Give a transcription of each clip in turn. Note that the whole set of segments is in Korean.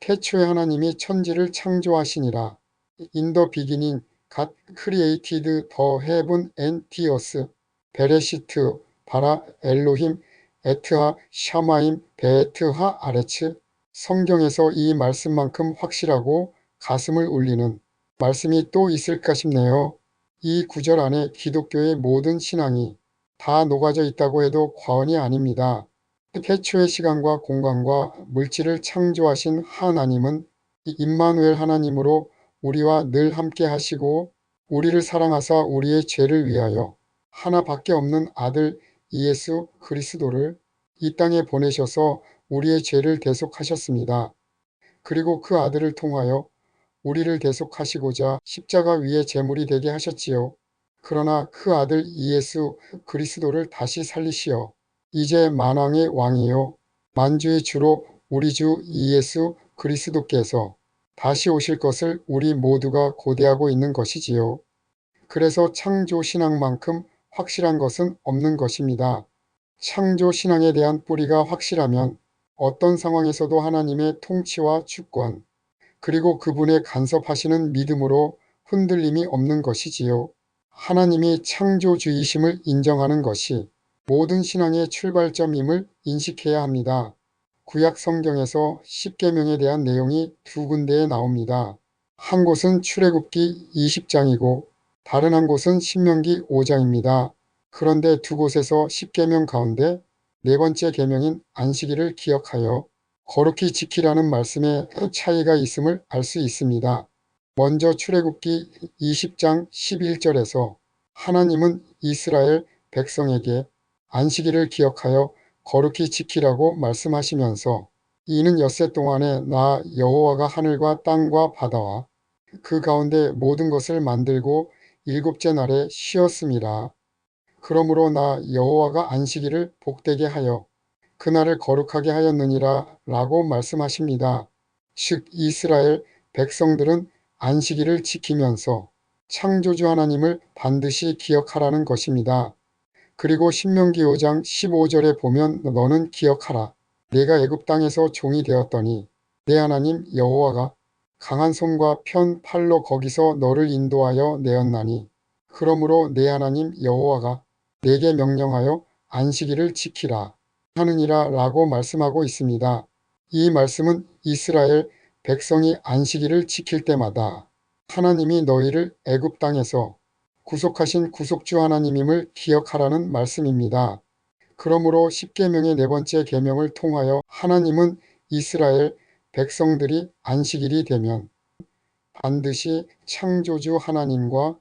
태초에 하나님이 천지를 창조하시니라. In the beginning, God created the heaven and the earth. 베레시트 바라 엘로힘 에트하 샤마임 베트하 아레츠. 성경에서 이 말씀만큼 확실하고 가슴을 울리는 말씀이 또 있을까 싶네요. 이 구절 안에 기독교의 모든 신앙이 다 녹아져 있다고 해도 과언이 아닙니다. 태초의 시간과 공간과 물질을 창조하신 하나님은 임마누엘 하나님으로 우리와 늘 함께 하시고 우리를 사랑하사 우리의 죄를 위하여 하나밖에 없는 아들 예수 그리스도를 이 땅에 보내셔서 우리의 죄를 대속하셨습니다. 그리고 그 아들을 통하여 우리를 대속하시고자 십자가 위에 제물이 되게 하셨지요. 그러나 그 아들 예수 그리스도를 다시 살리시어 이제 만왕의 왕이요 만주의 주로 우리 주 예수 그리스도께서 다시 오실 것을 우리 모두가 고대하고 있는 것이지요. 그래서 창조신앙만큼 확실한 것은 없는 것입니다. 창조신앙에 대한 뿌리가 확실하면 어떤 상황에서도 하나님의 통치와 주권, 그리고 그분의 간섭하시는 믿음으로 흔들림이 없는 것이지요. 하나님이 창조주이심을 인정하는 것이 모든 신앙의 출발점임을 인식해야 합니다. 구약 성경에서 십계명에 대한 내용이 두 군데에 나옵니다. 한 곳은 출애굽기 20장이고 다른 한 곳은 신명기 5장입니다. 그런데 두 곳에서 십계명 가운데 네 번째 계명인 안식일을 기억하여 거룩히 지키라는 말씀에 차이가 있음을 알 수 있습니다. 먼저 출애굽기 20장 11절에서 하나님은 이스라엘 백성에게 안식일을 기억하여 거룩히 지키라고 말씀하시면서 이는 엿새 동안에 나 여호와가 하늘과 땅과 바다와 그 가운데 모든 것을 만들고 일곱째 날에 쉬었음이라. 그러므로 나 여호와가 안식일을 복되게 하여 그날을 거룩하게 하였느니라 라고 말씀하십니다. 즉 이스라엘 백성들은 안식일을 지키면서 창조주 하나님을 반드시 기억하라는 것입니다. 그리고 신명기 5장 15절에 보면 너는 기억하라. 내가 애굽 땅에서 종이 되었더니 내 하나님 여호와가 강한 손과 편 팔로 거기서 너를 인도하여 내었나니 그러므로 내 하나님 여호와가 내게 명령하여 안식일을 지키라 하느니라 라고 말씀하고 있습니다. 이 말씀은 이스라엘 백성이 안식일을 지킬 때마다 하나님이 너희를 애굽 땅에서 구속하신 구속주 하나님임을 기억하라는 말씀입니다. 그러므로 십계명의 네 번째 계명을 통하여 하나님은 이스라엘 백성들이 안식일이 되면 반드시 창조주 하나님과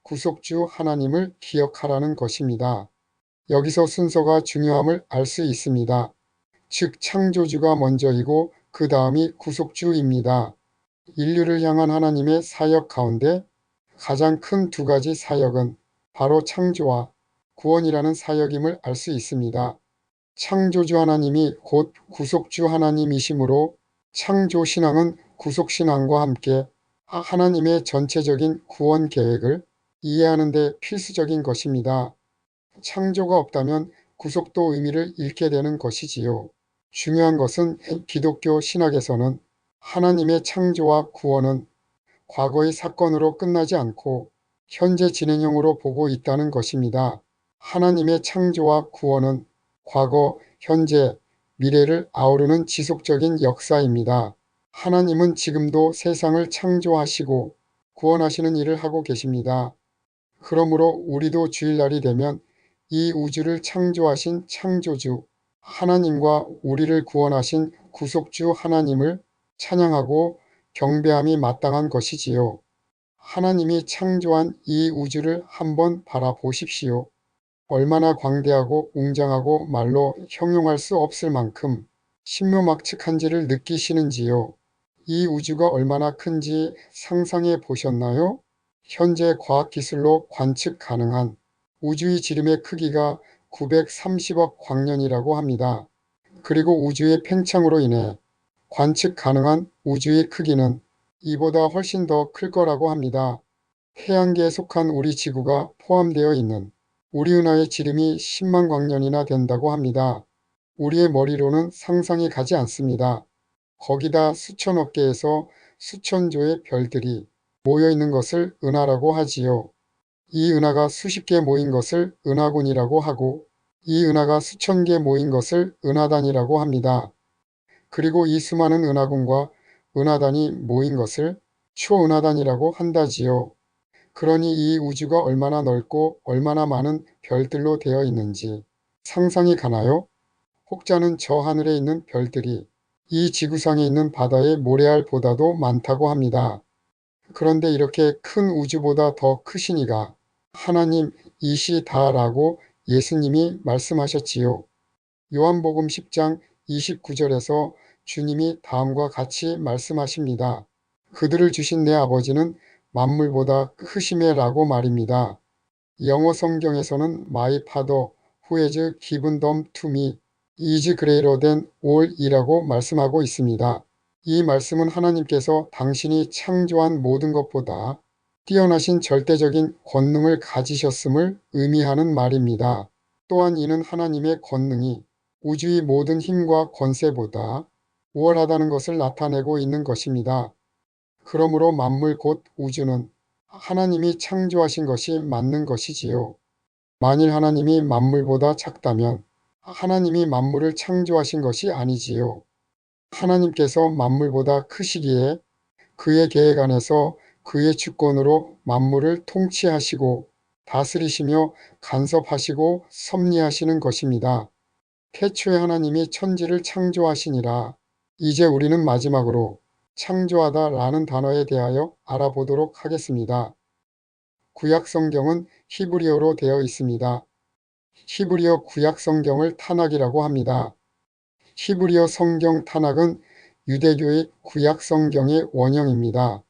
구속주 하나님을 기억하라는 것입니다. 여기서 순서가 중요함을 알 수 있습니다. 즉 창조주가 먼저이고 그 다음이 구속주입니다. 인류를 향한 하나님의 사역 가운데 가장 큰 두 가지 사역은 바로 창조와 구원이라는 사역임을 알 수 있습니다. 창조주 하나님이 곧 구속주 하나님이시므로 창조신앙은 구속신앙과 함께 하나님의 전체적인 구원 계획을 이해하는 데 필수적인 것입니다. 창조가 없다면 구속도 의미를 잃게 되는 것이지요. 중요한 것은 기독교 신학에서는 하나님의 창조와 구원은 과거의 사건으로 끝나지 않고 현재 진행형으로 보고 있다는 것입니다. 하나님의 창조와 구원은 과거, 현재, 미래를 아우르는 지속적인 역사입니다. 하나님은 지금도 세상을 창조하시고 구원하시는 일을 하고 계십니다. 그러므로 우리도 주일날이 되면 이 우주를 창조하신 창조주 하나님과 우리를 구원하신 구속주 하나님을 찬양하고 경배함이 마땅한 것이지요. 하나님이 창조한 이 우주를 한번 바라보십시오. 얼마나 광대하고 웅장하고 말로 형용할 수 없을 만큼 신묘막측한지를 느끼시는지요. 이 우주가 얼마나 큰지 상상해 보셨나요? 현재 과학기술로 관측 가능한 우주의 지름의 크기가 930억 광년이라고 합니다. 그리고 우주의 팽창으로 인해 관측 가능한 우주의 크기는 이보다 훨씬 더 클 거라고 합니다. 태양계에 속한 우리 지구가 포함되어 있는 우리 은하의 지름이 10만 광년이나 된다고 합니다. 우리의 머리로는 상상이 가지 않습니다. 거기다 수천억 개에서 수천조의 별들이 모여 있는 것을 은하라고 하지요. 이 은하가 수십 개 모인 것을 은하군이라고 하고 이 은하가 수천 개 모인 것을 은하단이라고 합니다. 그리고 이 수많은 은하군과 은하단이 모인 것을 초은하단이라고 한다지요. 그러니 이 우주가 얼마나 넓고 얼마나 많은 별들로 되어 있는지 상상이 가나요? 혹자는 저 하늘에 있는 별들이 이 지구상에 있는 바다의 모래알보다도 많다고 합니다. 그런데 이렇게 큰 우주보다 더 크시니가 하나님이시다라고 예수님이 말씀하셨지요. 요한복음 10장 29절에서 주님이 다음과 같이 말씀하십니다. 그들을 주신 내 아버지는 만물보다 크심에라고 말입니다. 영어 성경에서는 My Father who has given them to me is greater than all이라고 말씀하고 있습니다. 이 말씀은 하나님께서 당신이 창조한 모든 것보다 뛰어나신 절대적인 권능을 가지셨음을 의미하는 말입니다. 또한 이는 하나님의 권능이 우주의 모든 힘과 권세보다 우월하다는 것을 나타내고 있는 것입니다. 그러므로 만물 곧 우주는 하나님이 창조하신 것이 맞는 것이지요. 만일 하나님이 만물보다 작다면 하나님이 만물을 창조하신 것이 아니지요. 하나님께서 만물보다 크시기에 그의 계획 안에서 그의 주권으로 만물을 통치하시고 다스리시며 간섭하시고 섭리하시는 것입니다. 태초에 하나님이 천지를 창조하시니라. 이제 우리는 마지막으로 창조하다 라는 단어에 대하여 알아보도록 하겠습니다. 구약 성경은 히브리어로 되어 있습니다. 히브리어 구약 성경을 타낙이라고 합니다. 히브리어 성경 타낙은 유대교의 구약 성경의 원형입니다.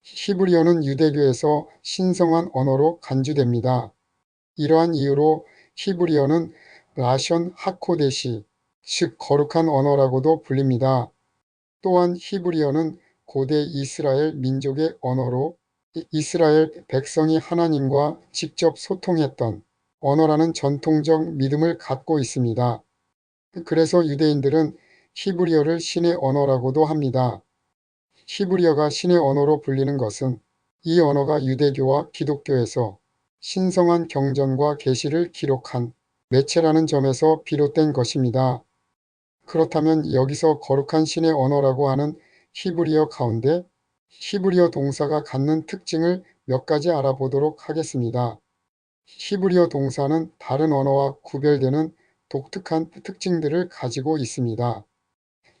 히브리어는 유대교에서 신성한 언어로 간주됩니다. 이러한 이유로 히브리어는 라션 하코데시, 즉 거룩한 언어라고도 불립니다. 또한 히브리어는 고대 이스라엘 민족의 언어로 이스라엘 백성이 하나님과 직접 소통했던 언어라는 전통적 믿음을 갖고 있습니다. 그래서 유대인들은 히브리어를 신의 언어라고도 합니다. 히브리어가 신의 언어로 불리는 것은 이 언어가 유대교와 기독교에서 신성한 경전과 계시를 기록한 매체라는 점에서 비롯된 것입니다. 그렇다면 여기서 거룩한 신의 언어라고 하는 히브리어 가운데 히브리어 동사가 갖는 특징을 몇 가지 알아보도록 하겠습니다. 히브리어 동사는 다른 언어와 구별되는 독특한 특징들을 가지고 있습니다.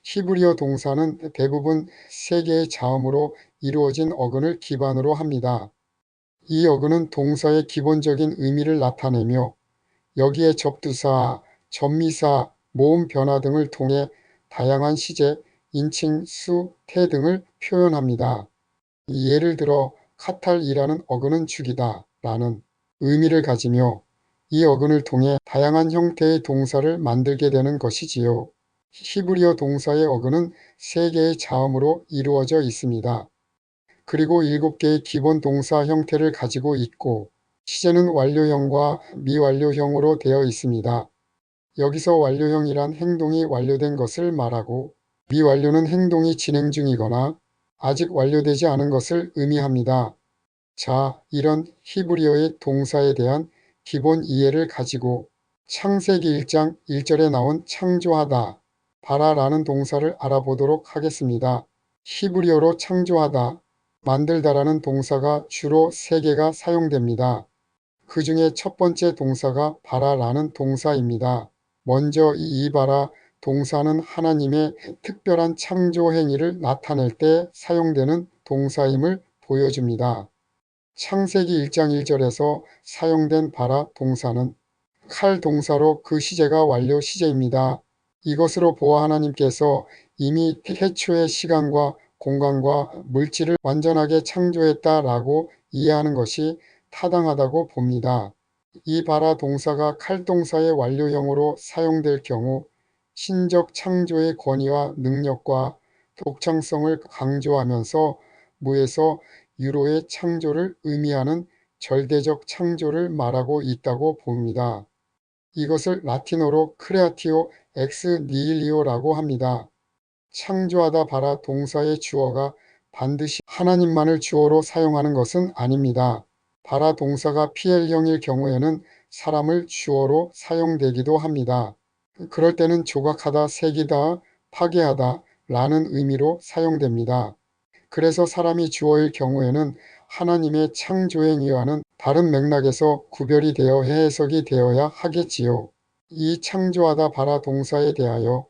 히브리어 동사는 대부분 세 개의 자음으로 이루어진 어근을 기반으로 합니다. 이 어근은 동사의 기본적인 의미를 나타내며 여기에 접두사, 접미사, 모음 변화 등을 통해 다양한 시제, 인칭, 수, 태 등을 표현합니다. 예를 들어 카탈이라는 어근은 죽이다 라는 의미를 가지며 이 어근을 통해 다양한 형태의 동사를 만들게 되는 것이지요. 히브리어 동사의 어근은 3개의 자음으로 이루어져 있습니다. 그리고 7개의 기본 동사 형태를 가지고 있고 시제는 완료형과 미완료형으로 되어 있습니다. 여기서 완료형이란 행동이 완료된 것을 말하고 미완료는 행동이 진행 중이거나 아직 완료되지 않은 것을 의미합니다. 자, 이런 히브리어의 동사에 대한 기본 이해를 가지고 창세기 1장 1절에 나온 창조하다, 바라라는 동사를 알아보도록 하겠습니다. 히브리어로 창조하다, 만들다라는 동사가 주로 3개가 사용됩니다. 그 중에 첫 번째 동사가 바라라는 동사입니다. 먼저 이 바라 동사는 하나님의 특별한 창조 행위를 나타낼 때 사용되는 동사임을 보여줍니다. 창세기 1장 1절에서 사용된 바라 동사는 칼 동사로 그 시제가 완료 시제입니다. 이것으로 보아 하나님께서 이미 태초의 시간과 공간과 물질을 완전하게 창조했다라고 이해하는 것이 타당하다고 봅니다. 이 바라 동사가 칼 동사의 완료형으로 사용될 경우 신적 창조의 권위와 능력과 독창성을 강조하면서 무에서 유로의 창조를 의미하는 절대적 창조를 말하고 있다고 봅니다. 이것을 라틴어로 크레아티오 엑스 니힐리오라고 합니다. 창조하다 봐라 동사의 주어가 반드시 하나님만을 주어로 사용하는 것은 아닙니다. 봐라 동사가 PL형일 경우에는 사람을 주어로 사용되기도 합니다. 그럴 때는 조각하다, 새기다, 파괴하다 라는 의미로 사용됩니다. 그래서 사람이 주어일 경우에는 하나님의 창조의 행위와는 다른 맥락에서 구별이 되어 해석이 되어야 하겠지요. 이 창조하다 봐라 동사에 대하여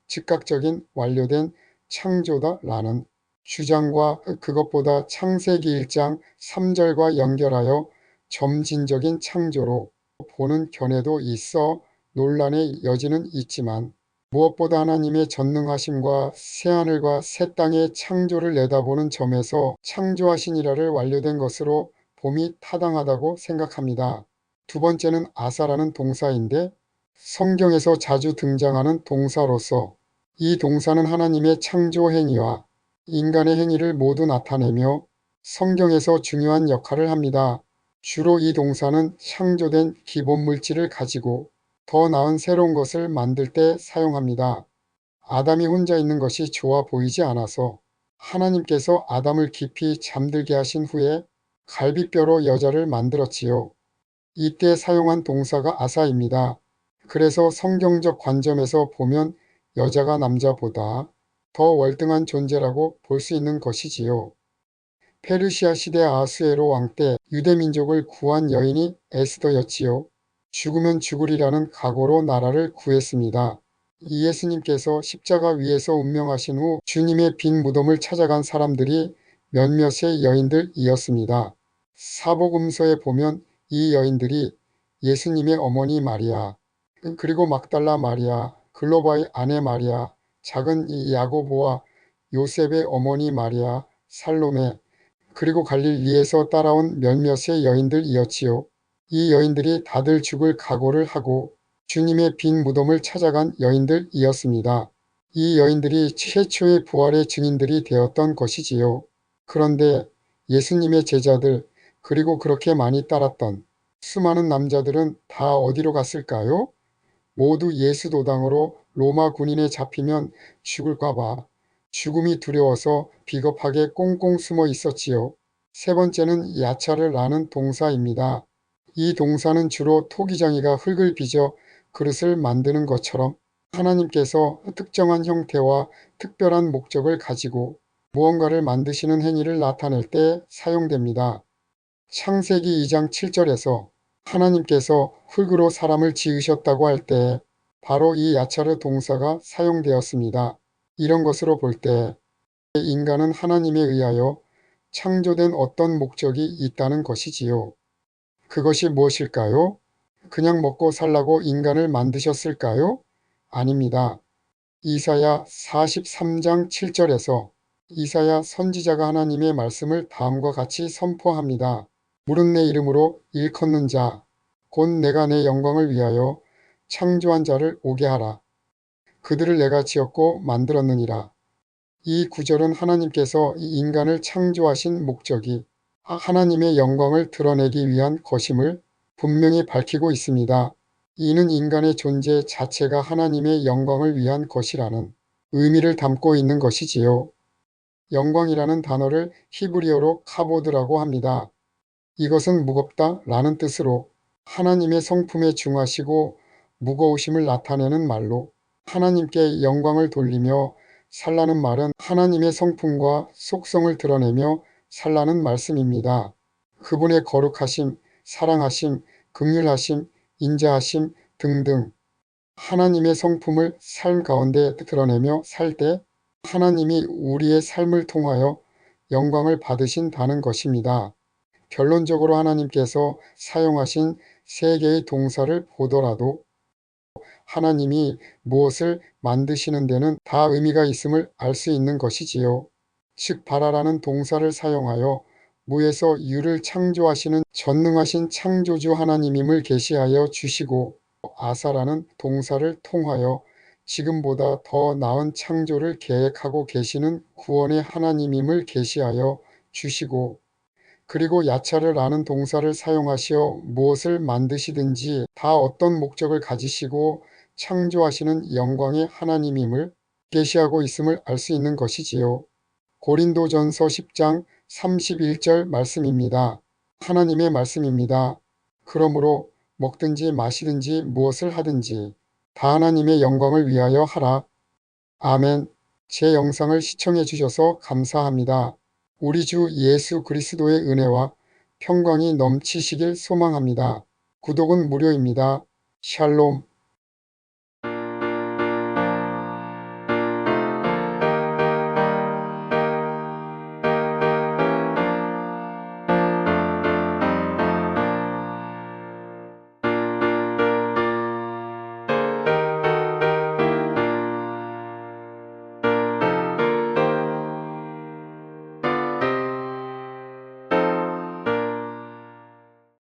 즉각적인 완료된 창조다 라는 주장과 그것보다 창세기 1장 3절과 연결하여 점진적인 창조로 보는 견해도 있어 논란의 여지는 있지만 무엇보다 하나님의 전능하심과 새하늘과 새 땅의 창조를 내다보는 점에서 창조하신 일화를 완료된 것으로 봄이 타당하다고 생각합니다. 두 번째는 아사라는 동사인데 성경에서 자주 등장하는 동사로서 이 동사는 하나님의 창조 행위와 인간의 행위를 모두 나타내며 성경에서 중요한 역할을 합니다. 주로 이 동사는 창조된 기본 물질을 가지고 더 나은 새로운 것을 만들 때 사용합니다. 아담이 혼자 있는 것이 좋아 보이지 않아서 하나님께서 아담을 깊이 잠들게 하신 후에 갈비뼈로 여자를 만들었지요. 이때 사용한 동사가 아사입니다. 그래서 성경적 관점에서 보면 여자가 남자보다 더 월등한 존재라고 볼 수 있는 것이지요. 페르시아 시대 아수에로 왕 때 유대민족을 구한 여인이 에스더였지요. 죽으면 죽으리라는 각오로 나라를 구했습니다. 이 예수님께서 십자가 위에서 운명하신 후 주님의 빈 무덤을 찾아간 사람들이 몇몇의 여인들이었습니다. 사복음서에 보면 이 여인들이 예수님의 어머니 마리아, 그리고 막달라 마리아, 글로바의 아내 마리아, 작은 야고보와 요셉의 어머니 마리아, 살로메, 그리고 갈릴리에서 따라온 몇몇의 여인들이었지요. 이 여인들이 다들 죽을 각오를 하고 주님의 빈 무덤을 찾아간 여인들이었습니다. 이 여인들이 최초의 부활의 증인들이 되었던 것이지요. 그런데 예수님의 제자들 그리고 그렇게 많이 따랐던 수많은 남자들은 다 어디로 갔을까요? 모두 예수 도당으로 로마 군인에 잡히면 죽을까 봐 죽음이 두려워서 비겁하게 꽁꽁 숨어 있었지요. 세 번째는 야차를 라는 동사입니다. 이 동사는 주로 토기장이가 흙을 빚어 그릇을 만드는 것처럼 하나님께서 특정한 형태와 특별한 목적을 가지고 무언가를 만드시는 행위를 나타낼 때 사용됩니다. 창세기 2장 7절에서 하나님께서 흙으로 사람을 지으셨다고 할 때 바로 이 야차르 동사가 사용되었습니다. 이런 것으로 볼 때 인간은 하나님에 의하여 창조된 어떤 목적이 있다는 것이지요. 그것이 무엇일까요? 그냥 먹고 살라고 인간을 만드셨을까요? 아닙니다. 이사야 43장 7절에서 이사야 선지자가 하나님의 말씀을 다음과 같이 선포합니다. 물은 내 이름으로 일컫는 자, 곧 내가 내 영광을 위하여 창조한 자를 오게 하라. 그들을 내가 지었고 만들었느니라. 이 구절은 하나님께서 이 인간을 창조하신 목적이 하나님의 영광을 드러내기 위한 것임을 분명히 밝히고 있습니다. 이는 인간의 존재 자체가 하나님의 영광을 위한 것이라는 의미를 담고 있는 것이지요. 영광이라는 단어를 히브리어로 카보드라고 합니다. 이것은 무겁다 라는 뜻으로 하나님의 성품에 중하시고 무거우심을 나타내는 말로 하나님께 영광을 돌리며 살라는 말은 하나님의 성품과 속성을 드러내며 살라는 말씀입니다. 그분의 거룩하심, 사랑하심, 긍휼하심, 인자하심 등등 하나님의 성품을 삶 가운데 드러내며 살 때 하나님이 우리의 삶을 통하여 영광을 받으신다는 것입니다. 결론적으로 하나님께서 사용하신 세 개의 동사를 보더라도 하나님이 무엇을 만드시는 데는 다 의미가 있음을 알 수 있는 것이지요. 즉 바라라는 동사를 사용하여 무에서 유를 창조하시는 전능하신 창조주 하나님임을 계시하여 주시고 아사라는 동사를 통하여 지금보다 더 나은 창조를 계획하고 계시는 구원의 하나님임을 계시하여 주시고 그리고 야차를 라는 동사를 사용하시어 무엇을 만드시든지 다 어떤 목적을 가지시고 창조하시는 영광의 하나님임을 계시하고 있음을 알 수 있는 것이지요. 고린도전서 10장 31절 말씀입니다. 하나님의 말씀입니다. 그러므로 먹든지 마시든지 무엇을 하든지 다 하나님의 영광을 위하여 하라. 아멘. 제 영상을 시청해 주셔서 감사합니다. 우리 주 예수 그리스도의 은혜와 평강이 넘치시길 소망합니다. 구독은 무료입니다. 샬롬.